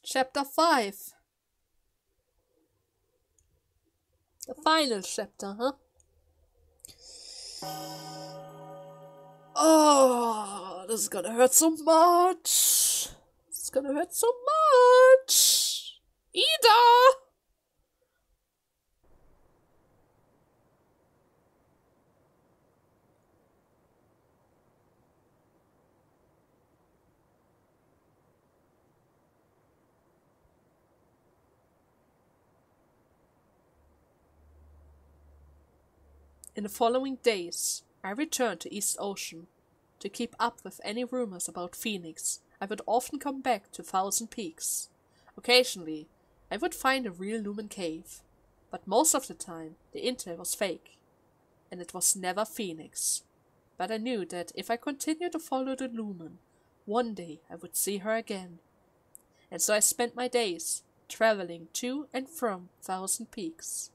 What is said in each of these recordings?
Chapter 5. The final chapter, huh? Oh, this is gonna hurt so much. It's gonna hurt so much. Ida! In the following days, I returned to East Ocean. To keep up with any rumors about Phoenix, I would often come back to Thousand Peaks. Occasionally, I would find a real Lumen cave, but most of the time, the intel was fake, and it was never Phoenix. But I knew that if I continued to follow the Lumen, one day I would see her again. And so I spent my days traveling to and from Thousand Peaks.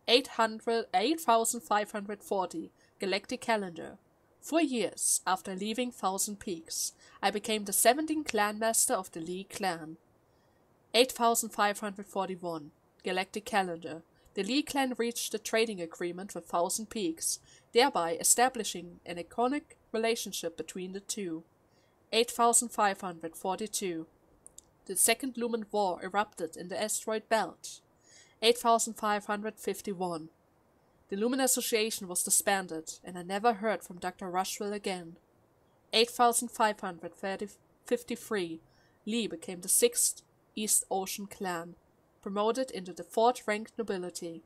8,540 Galactic Calendar. 4 years after leaving Thousand Peaks, I became the 17th Clan Master of the Lee Clan. 8,541 Galactic Calendar. The Lee Clan reached a trading agreement with Thousand Peaks, thereby establishing an iconic relationship between the two. 8,542 The Second Lumen War erupted in the asteroid belt. 8,551 The Lumen Association was disbanded, and I never heard from Dr. Rushville again. 8,553 Lee became the 6th East Ocean Clan, promoted into the 4th ranked nobility.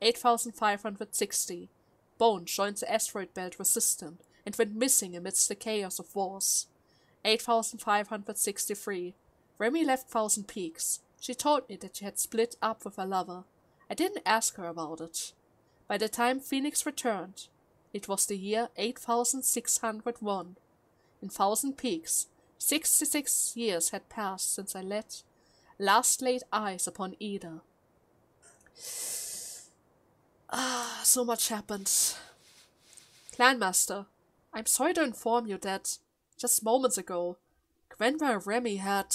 8,560 Bone joined the asteroid belt resistant and went missing amidst the chaos of wars. 8,563 Remy left Thousand Peaks. She told me that she had split up with her lover. I didn't ask her about it. By the time Phoenix returned, it was the year 8,601. In Thousand Peaks, 66 years had passed since I last laid eyes upon Ida. So much happened. Clanmaster, I'm sorry to inform you that, just moments ago, Grandma Remy had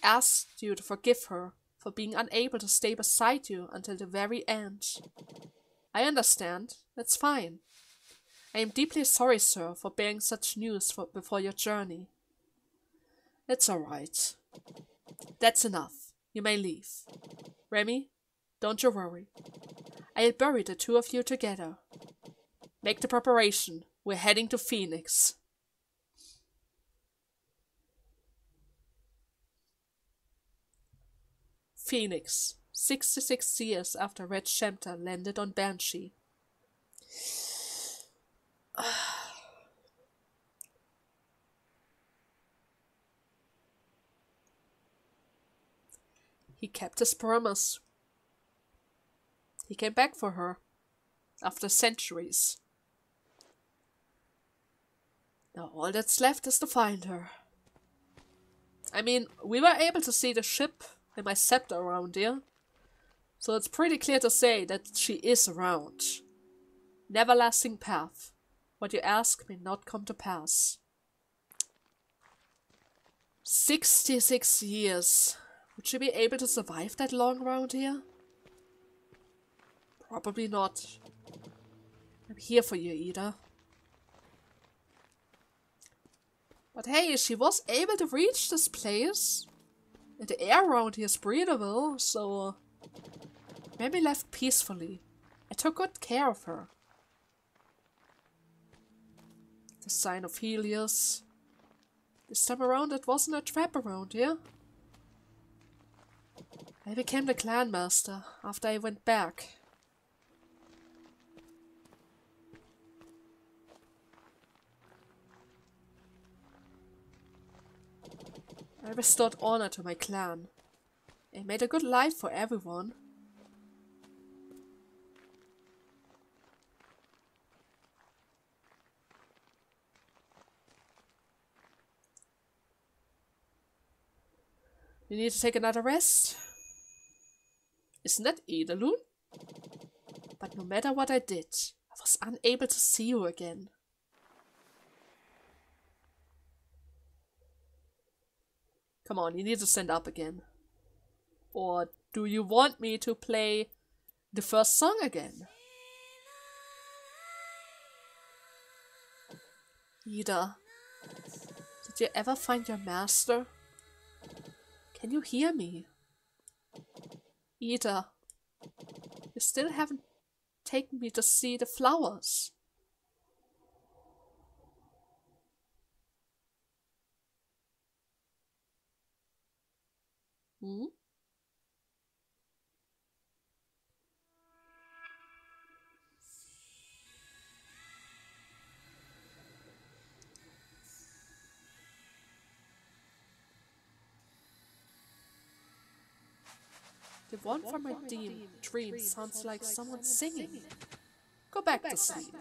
asked you to forgive her for being unable to stay beside you until the very end. I understand. That's fine. I am deeply sorry, sir, for bearing such news before your journey. It's all right. That's enough. You may leave. Remy, don't you worry. I'll bury the two of you together. Make the preparation. We're heading to Phoenix. Phoenix, 66 years after Red Shemta landed on Banshee. He kept his promise. He came back for her, after centuries. Now all that's left is to find her. I mean, we were able to see the ship and my scepter around here, so it's pretty clear to say that she is around. Neverlasting path. What you ask may not come to pass. 66 years. Would she be able to survive that long around here? Probably not. I'm here for you, Ida. But hey, she was able to reach this place. And the air around here is breathable, so Remy left peacefully. I took good care of her. The sign of Helios. This time around it wasn't a trap around here. I became the clan master after I went back. I restored honor to my clan. I made a good life for everyone. You need to take another rest? Isn't that Idalun? But no matter what I did, I was unable to see you again. Come on, you need to stand up again. Or do you want me to play the first song again? Ida, did you ever find your master? Can you hear me? Ida, you still haven't taken me to see the flowers. Hmm? The one from my dream sounds like someone singing. Go back to sleep.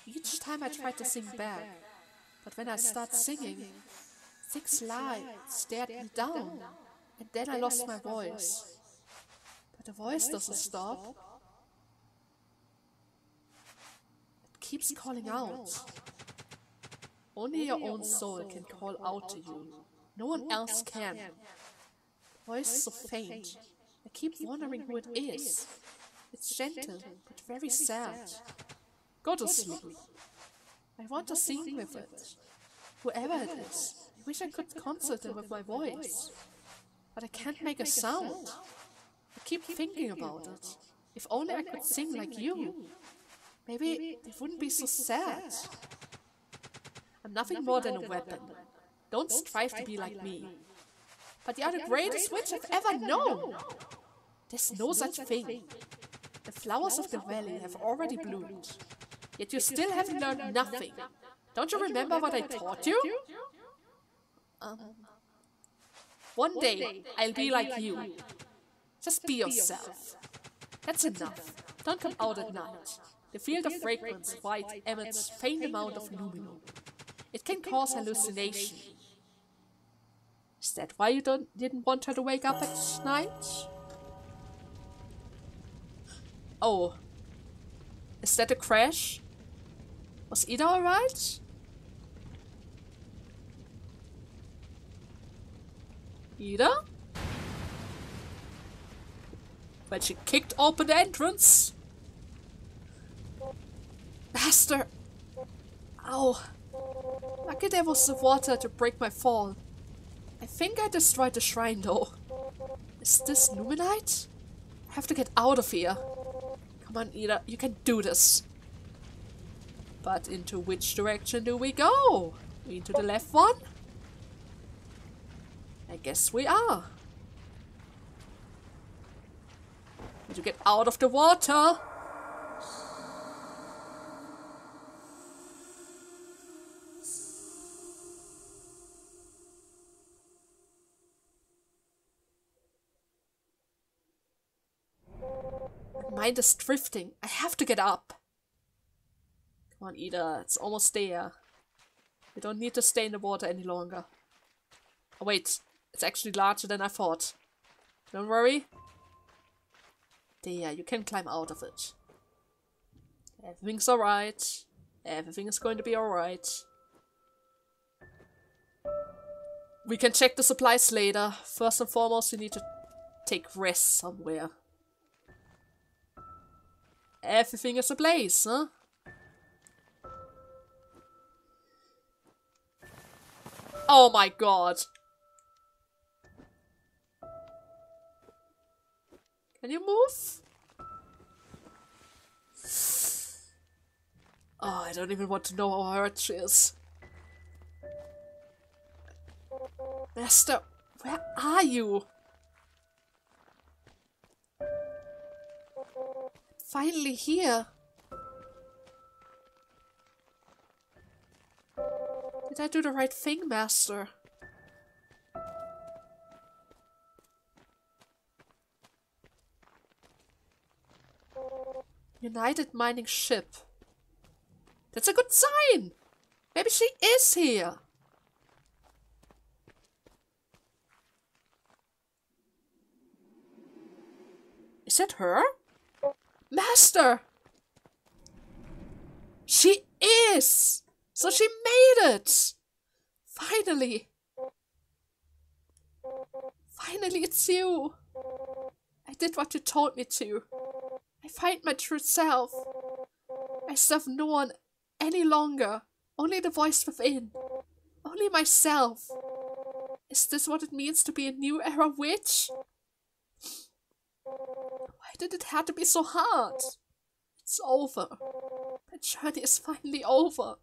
Each time I try to sing back, but when I start singing, 6 lights stared me down, and then I lost my voice. But the voice doesn't stop. It keeps calling out. Only your own soul can call out to you. No one else can. The voice is so faint. I keep wondering who it is. It's gentle, but very sad. Go to sleep. I want to sing with it. Whoever it is, I wish I could console it with my voice. But I can't make a sound. I keep thinking about it. If only I could sing like you. Maybe it wouldn't be so sad. I'm nothing more than a weapon. Don't strive to be like me. But you are the greatest witch I've ever known. There's no such thing. The flowers of the valley have already bloomed. Yet you still haven't learned nothing. Don't you remember what I taught you? One day, I'll be like you. Just be yourself. That's enough. Don't come out at night. The field of fragrance white emits faint amount of luminum. It can cause hallucination. Is that why you didn't want her to wake up at night? Oh. Is that a crash? Was Ida alright? Ida? When she kicked open the entrance. Master! Ow. Lucky there was the water to break my fall. I think I destroyed the shrine though. Is this Luminite? I have to get out of here. Come on, Ida, you can do this. But into which direction do we go? Into the left one? I guess we are. Need to get out of the water. My mind is drifting. I have to get up. Come on, Ida. It's almost there. We don't need to stay in the water any longer. Oh, wait. It's actually larger than I thought. Don't worry. There, you can climb out of it. Everything's alright. Everything is going to be alright. We can check the supplies later. First and foremost, we need to take rest somewhere. Everything is ablaze, huh? Oh my god. Can you move? Oh, I don't even want to know how hurt she is. Master, where are you? Finally here. Did I do the right thing, Master? United mining ship. That's a good sign! Maybe she is here. Is that her? Master! She is! So she made it! Finally! Finally, it's you! I did what you told me to. I find my true self. I serve no one any longer. Only the voice within. Only myself. Is this what it means to be a new era witch? Why did it have to be so hard? It's over. My journey is finally over.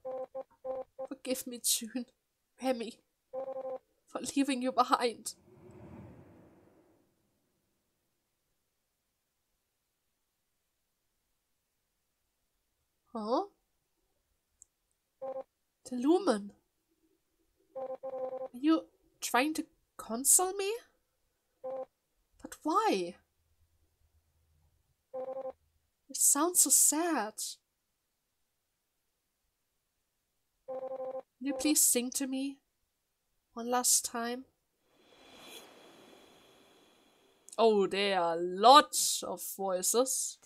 Forgive me, June, Remy, for leaving you behind. Huh? The Lumen. Are you trying to console me? But why? It sounds so sad. Will you please sing to me one last time? Oh, there are lots of voices.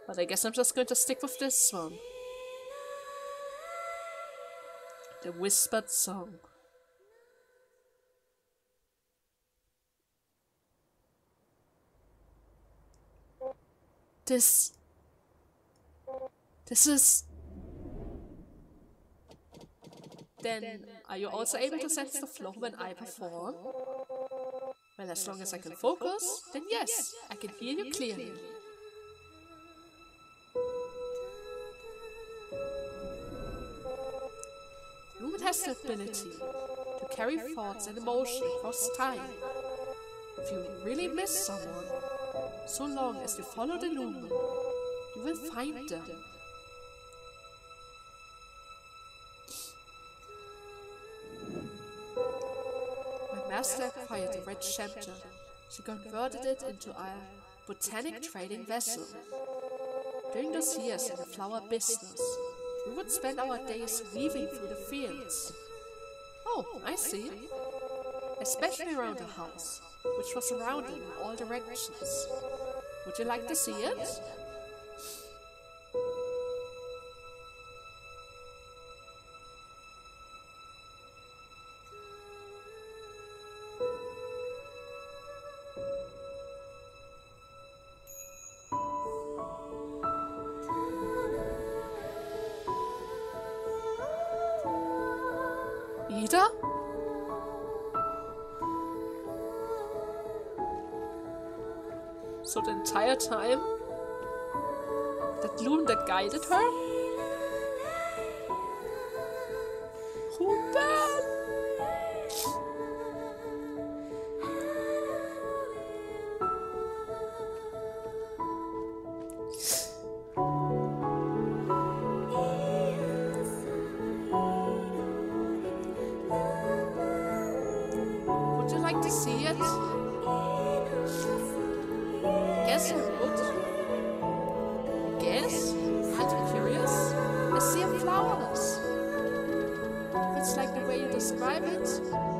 But I guess I'm just going to stick with this one. The Whispered Song. This is... Then, are you also able to sense the flow when I perform? Well, as long as I can focus, then yes, I can hear you clearly. Lumen has the ability to carry thoughts and emotion across time. If you really miss someone, so long as you follow the Lumen, you will find them. My master acquired the red chapter. She converted it into a botanic trading vessel. During those years in the flower business, we would spend our days weaving through the fields. Oh, I see. Especially around the house, which was surrounded in all directions. Would you like to see it? Ida? So the entire time, that Lumen that guided her? Who then? Would you like to see it? Guess I would. Guess? Aren't you curious? A sea of flowers. If it's like the way you describe it,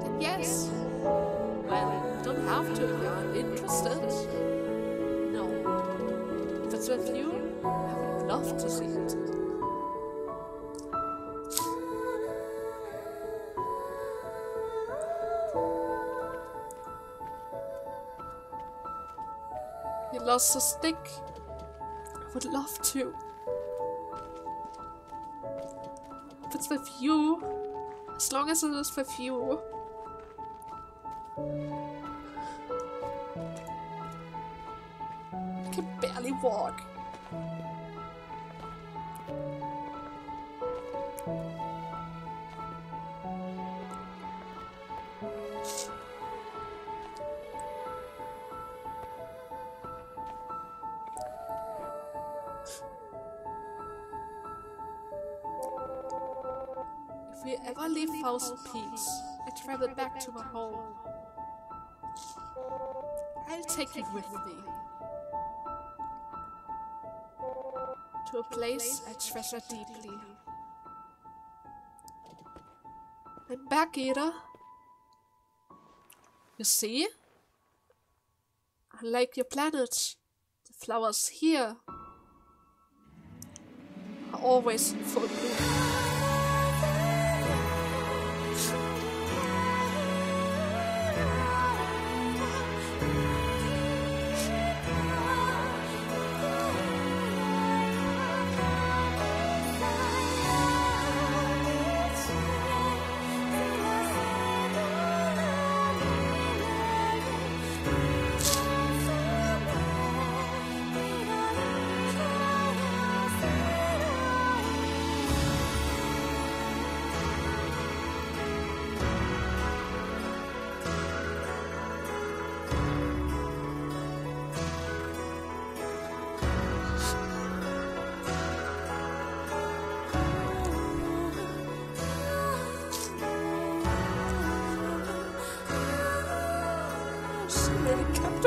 then yes. Well, you don't have to if you aren't interested. No. If it's with you, I would love to see it. You lost a stick. I would love to. If it's with you, as long as it is with you. I can barely walk. If we ever leave Thousand Peaks, I travel back to my home. I'll take you with me. To a place I treasure deeply. I'm back, Ada. You see? I like your planet. The flowers here are always in full bloom.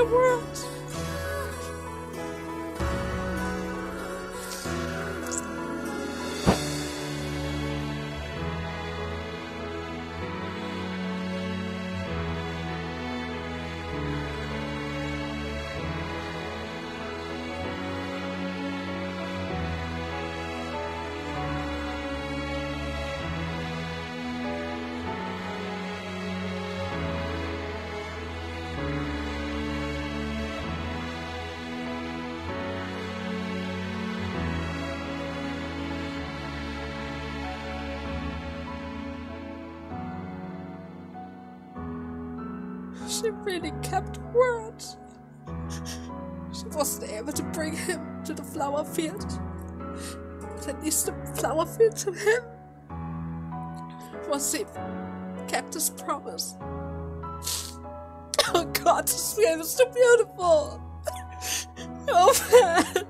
world. She really kept word. She wasn't able to bring him to the flower field, but at least the flower field to him was he kept his promise. Oh God, this game is so beautiful. Oh man.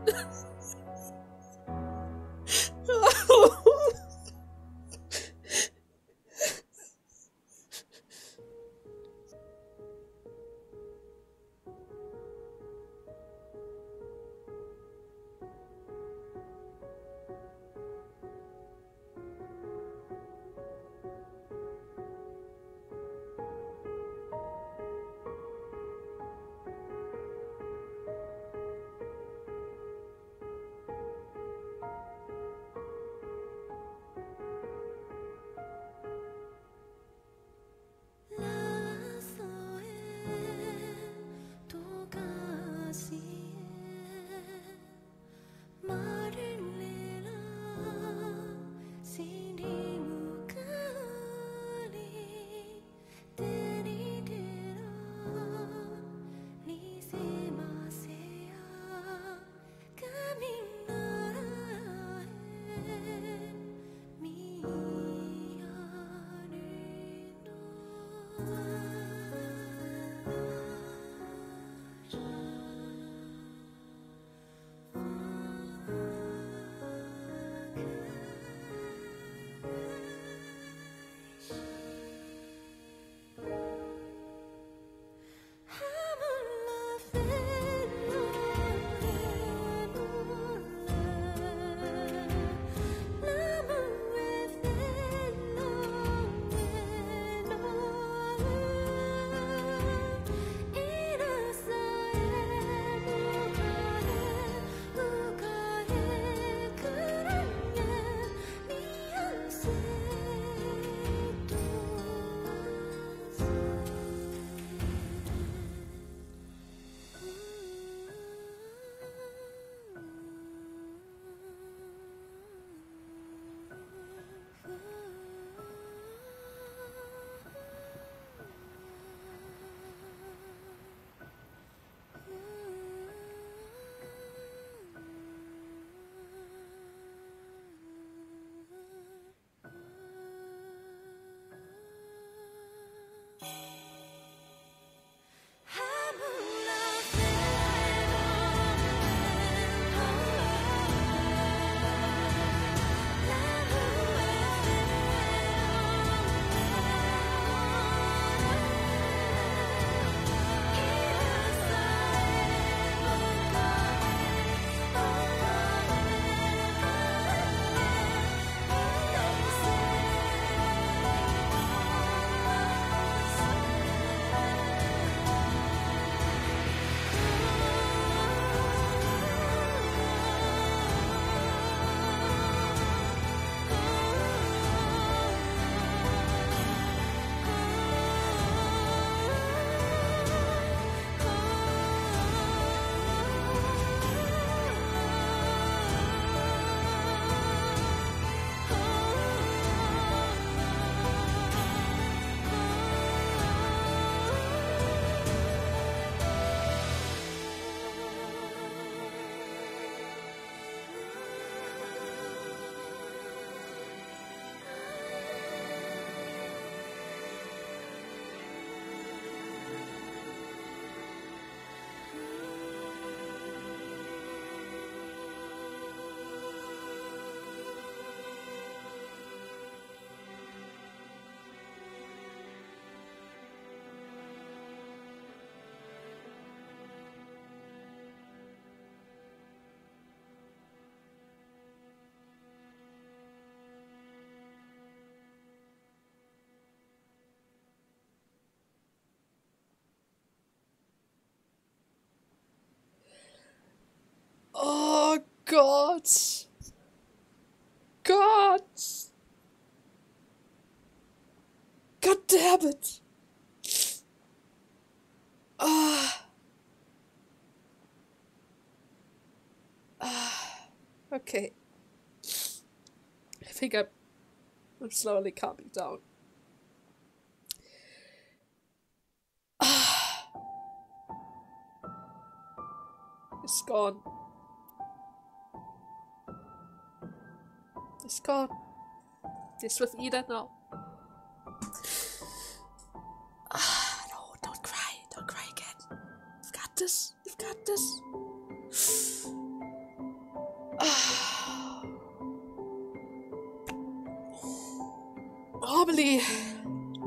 Oh. God. God. God damn it. Okay. I think I'm slowly calming down. It's gone. It's gone. It's with Ida now. No, don't cry. Don't cry again. You've got this. You've got this.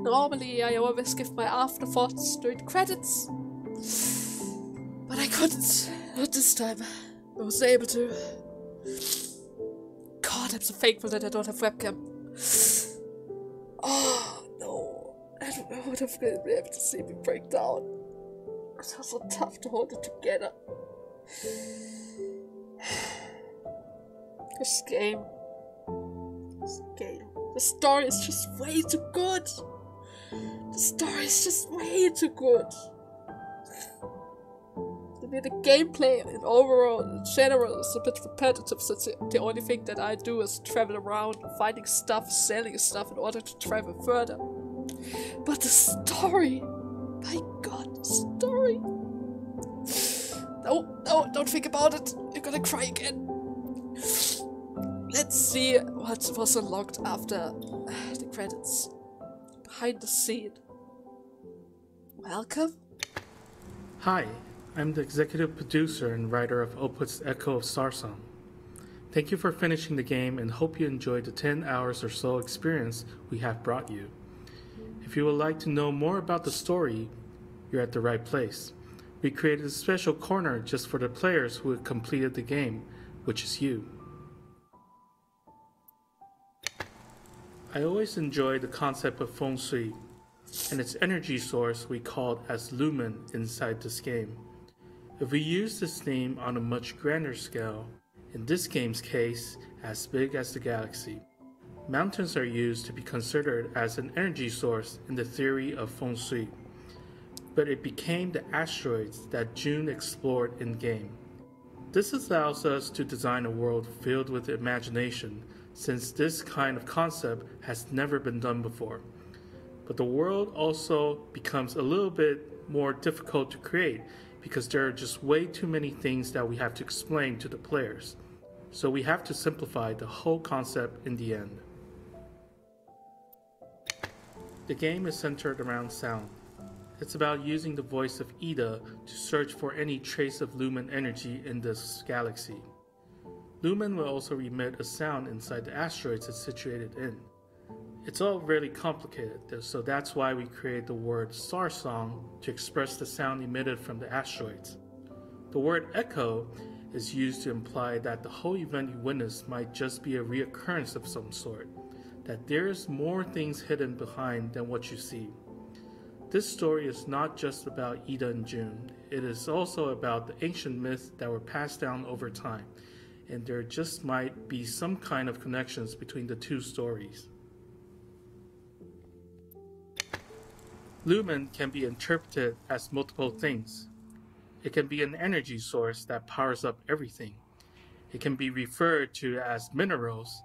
Normally I always give my afterthoughts during the credits. But I couldn't. Not this time. I wasn't able to. God, I'm so thankful that I don't have webcam. Oh, no. I would have been able to see me break down. It was so tough to hold it together. This game. The story is just way too good. The story is just way too good. The gameplay and overall in general is a bit repetitive, since the only thing that I do is travel around, finding stuff, selling stuff in order to travel further. But the story, my God, the story. No, don't think about it. You're gonna cry again. Let's see what was unlocked after the credits. Behind the scene. Welcome. Hi, I'm the executive producer and writer of Opus Echo of Starsong. Thank you for finishing the game and hope you enjoyed the 10 hours or so experience we have brought you. If you would like to know more about the story, you're at the right place. We created a special corner just for the players who have completed the game, which is you. I always enjoy the concept of feng shui and its energy source we called as lumen inside this game. If we use this name on a much grander scale, in this game's case, as big as the galaxy, mountains are used to be considered as an energy source in the theory of feng shui. But it became the asteroids that June explored in-game. This allows us to design a world filled with imagination, since this kind of concept has never been done before. But the world also becomes a little bit more difficult to create because there are just way too many things that we have to explain to the players. So we have to simplify the whole concept in the end. The game is centered around sound. It's about using the voice of Ida to search for any trace of lumen energy in this galaxy. Lumen will also emit a sound inside the asteroids it's situated in. It's all really complicated, so that's why we created the word Starsong to express the sound emitted from the asteroids. The word echo is used to imply that the whole event you witness might just be a reoccurrence of some sort, that there's more things hidden behind than what you see. This story is not just about Ida and June, it is also about the ancient myths that were passed down over time, and there just might be some kind of connections between the two stories. Lumen can be interpreted as multiple things. It can be an energy source that powers up everything. It can be referred to as minerals,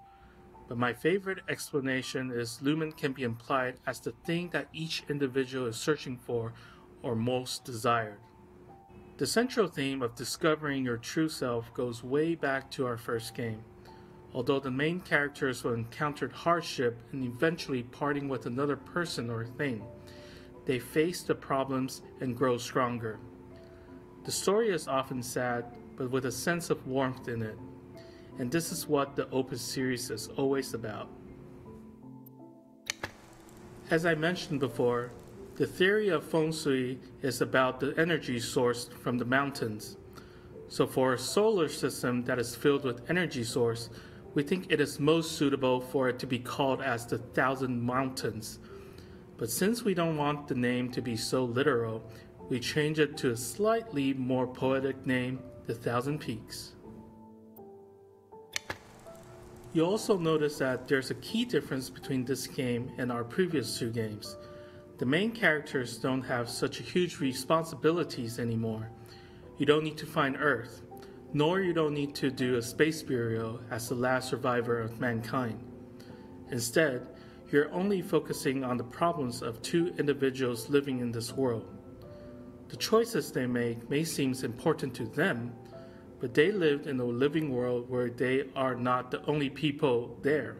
but my favorite explanation is lumen can be implied as the thing that each individual is searching for or most desired. The central theme of discovering your true self goes way back to our first game. Although the main characters will encounter hardship and eventually parting with another person or thing, they face the problems and grow stronger. The story is often sad, but with a sense of warmth in it. And this is what the Opus series is always about. As I mentioned before, the theory of feng shui is about the energy sourced from the mountains. So for a solar system that is filled with energy source, we think it is most suitable for it to be called as the Thousand Mountains. But since we don't want the name to be so literal, we change it to a slightly more poetic name, the Thousand Peaks. You'll also notice that there's a key difference between this game and our previous two games. The main characters don't have such huge responsibilities anymore. You don't need to find Earth, nor you don't need to do a space burial as the last survivor of mankind. Instead, you're only focusing on the problems of two individuals living in this world. The choices they make may seem important to them, but they lived in a living world where they are not the only people there,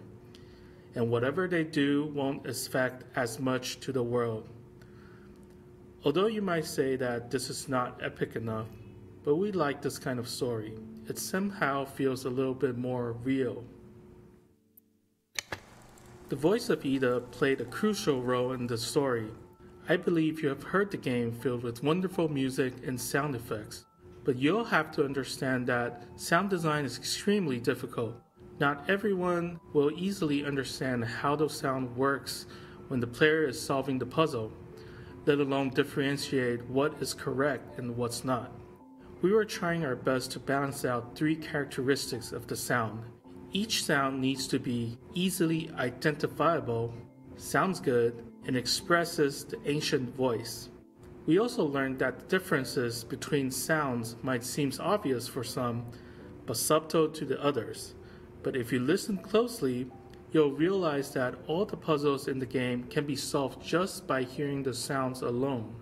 and whatever they do won't affect as much to the world. Although you might say that this is not epic enough, but we like this kind of story. It somehow feels a little bit more real. The voice of Ida played a crucial role in the story. I believe you have heard the game filled with wonderful music and sound effects, but you'll have to understand that sound design is extremely difficult. Not everyone will easily understand how the sound works when the player is solving the puzzle, let alone differentiate what is correct and what's not. We were trying our best to balance out three characteristics of the sound. Each sound needs to be easily identifiable, sounds good, and expresses the ancient voice. We also learned that the differences between sounds might seem obvious for some, but subtle to the others. But if you listen closely, you'll realize that all the puzzles in the game can be solved just by hearing the sounds alone.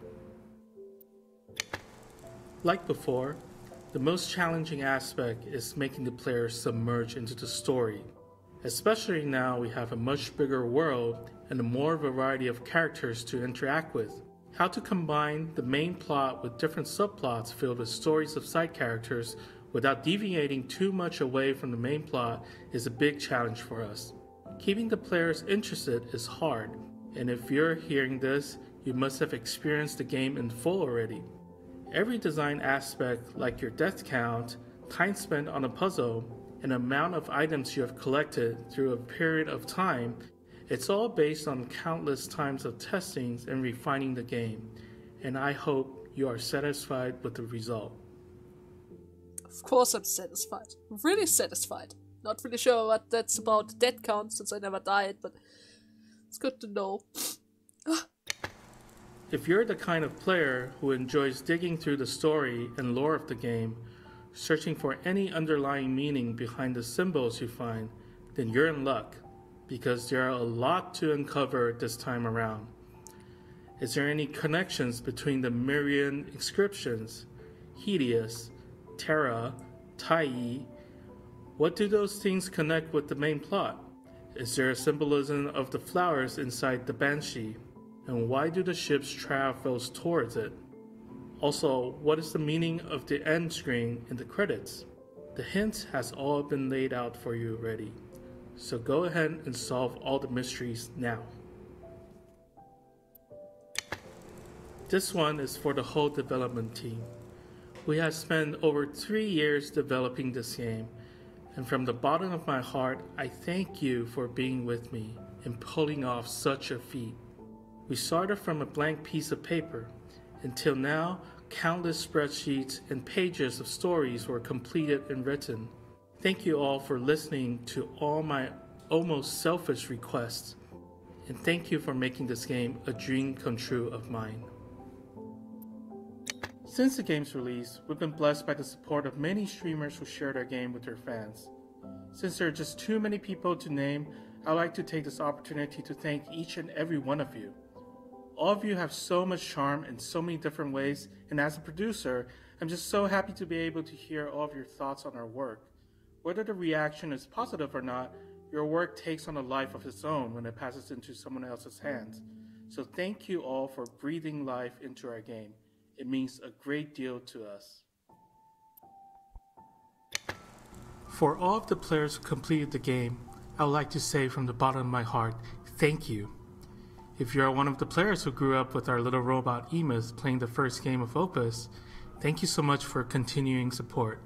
Like before, the most challenging aspect is making the player submerge into the story. Especially now we have a much bigger world and a more variety of characters to interact with. How to combine the main plot with different subplots filled with stories of side characters without deviating too much away from the main plot is a big challenge for us. Keeping the players interested is hard, and if you're hearing this, you must have experienced the game in full already. Every design aspect, like your death count, time spent on a puzzle, and amount of items you have collected through a period of time, it's all based on countless times of testings and refining the game, and I hope you are satisfied with the result. Of course I'm satisfied. I'm really satisfied. Not really sure what that's about the death count since I never died, but it's good to know. If you're the kind of player who enjoys digging through the story and lore of the game, searching for any underlying meaning behind the symbols you find, then you're in luck, because there are a lot to uncover this time around. Is there any connections between the Mirian inscriptions, Hideous, Terra, Tai? What do those things connect with the main plot? Is there a symbolism of the flowers inside the Banshee? And why do the ships travel towards it? Also, what is the meaning of the end screen in the credits? The hint has all been laid out for you already. So go ahead and solve all the mysteries now. This one is for the whole development team. We have spent over 3 years developing this game, and from the bottom of my heart, I thank you for being with me and pulling off such a feat. We started from a blank piece of paper. Until now, countless spreadsheets and pages of stories were completed and written. Thank you all for listening to all my almost selfish requests, and thank you for making this game a dream come true of mine. Since the game's release, we've been blessed by the support of many streamers who share their game with their fans. Since there are just too many people to name, I'd like to take this opportunity to thank each and every one of you. All of you have so much charm in so many different ways, and as a producer, I'm just so happy to be able to hear all of your thoughts on our work. Whether the reaction is positive or not, your work takes on a life of its own when it passes into someone else's hands. So thank you all for breathing life into our game. It means a great deal to us. For all of the players who completed the game, I would like to say from the bottom of my heart, thank you. If you are one of the players who grew up with our little robot Emus playing the first game of Opus, thank you so much for continuing support.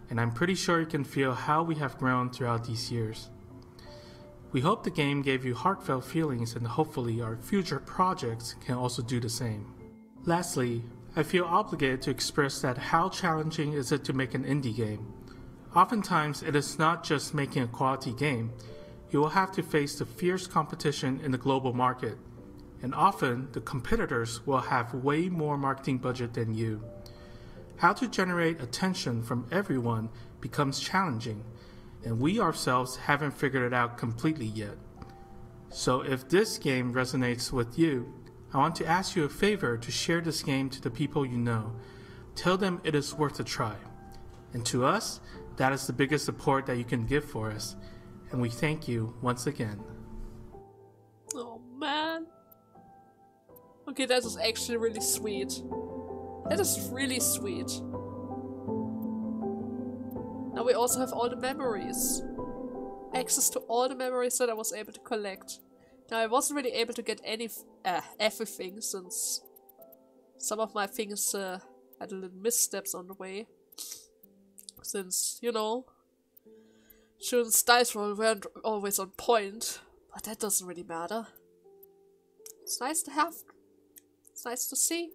And I'm pretty sure you can feel how we have grown throughout these years. We hope the game gave you heartfelt feelings, and hopefully our future projects can also do the same. Lastly, I feel obligated to express that how challenging is it to make an indie game. Oftentimes, it is not just making a quality game. You will have to face the fierce competition in the global market. And often, the competitors will have way more marketing budget than you. How to generate attention from everyone becomes challenging, and we ourselves haven't figured it out completely yet. So if this game resonates with you, I want to ask you a favor to share this game to the people you know. Tell them it is worth a try. And to us, that is the biggest support that you can give for us. And we thank you once again. Oh man. Okay, that is actually really sweet. That is really sweet. Now we also have all the memories. Access to all the memories that I was able to collect. Now I wasn't really able to get everything since some of my things had a little missteps on the way. Since, you know, Jun's dice roll weren't always on point. But that doesn't really matter. It's nice to have. It's nice to see.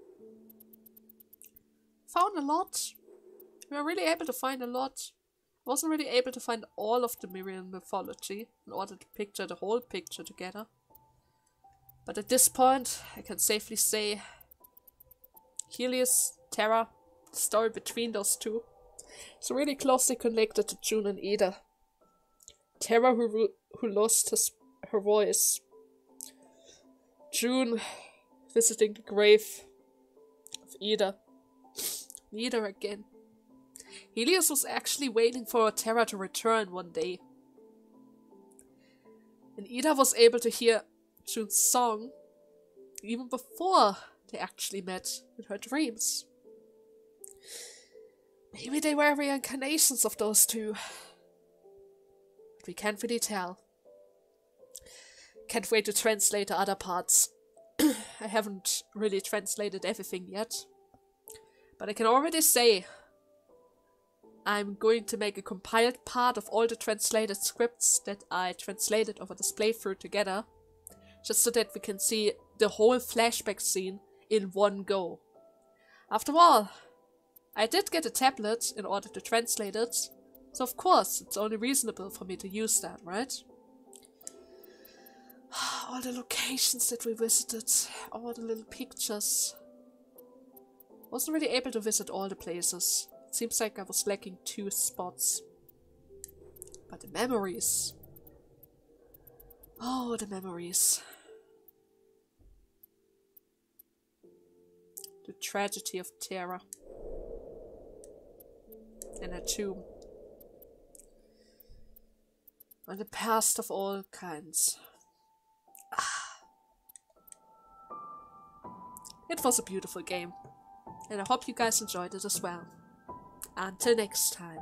Found a lot. We were really able to find a lot. I wasn't really able to find all of the Miriam mythology in order to picture the whole picture together. But at this point, I can safely say Helios, Terra, the story between those two, is really closely connected to June and Ida. Terra who lost her voice. June visiting the grave of Ida. Ida again. Helios was actually waiting for Terra to return one day. And Ida was able to hear June's song even before they actually met in her dreams. Maybe they were reincarnations of those two. But we can't really tell. Can't wait to translate the other parts. I haven't really translated everything yet. But I can already say I'm going to make a compiled part of all the translated scripts that I translated over this playthrough together, just so that we can see the whole flashback scene in one go. After all, I did get a tablet in order to translate it, so of course it's only reasonable for me to use that, right? All the locations that we visited, all the little pictures. Wasn't really able to visit all the places. It seems like I was lacking 2 spots. But the memories. Oh, the memories. The tragedy of Terra. And her tomb. And the past of all kinds. It was a beautiful game. And I hope you guys enjoyed it as well. Until next time.